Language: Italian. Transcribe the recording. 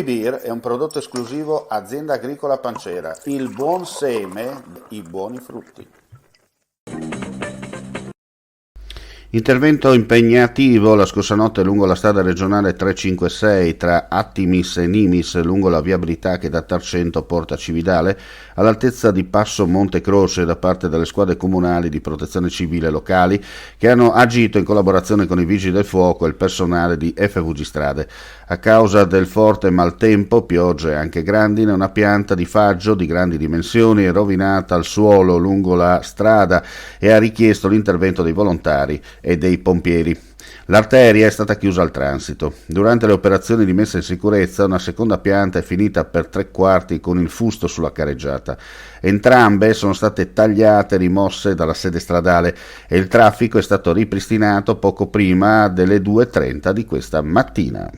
Beer è un prodotto esclusivo Azienda Agricola Pancera, il buon seme, i buoni frutti. Intervento impegnativo la scorsa notte lungo la strada regionale 356 tra Attimis e Nimis, lungo la viabilità che da Tarcento porta a Cividale, all'altezza di Passo Monte Croce, da parte delle squadre comunali di protezione civile locali che hanno agito in collaborazione con i vigili del fuoco e il personale di FVG Strade. A causa del forte maltempo, piogge anche grandine, una pianta di faggio di grandi dimensioni è rovinata al suolo lungo la strada e ha richiesto l'intervento dei volontari e dei pompieri. L'arteria è stata chiusa al transito. Durante le operazioni di messa in sicurezza una seconda pianta è finita per 3/4 con il fusto sulla carreggiata. Entrambe sono state tagliate e rimosse dalla sede stradale e il traffico è stato ripristinato poco prima delle 2:30 di questa mattina.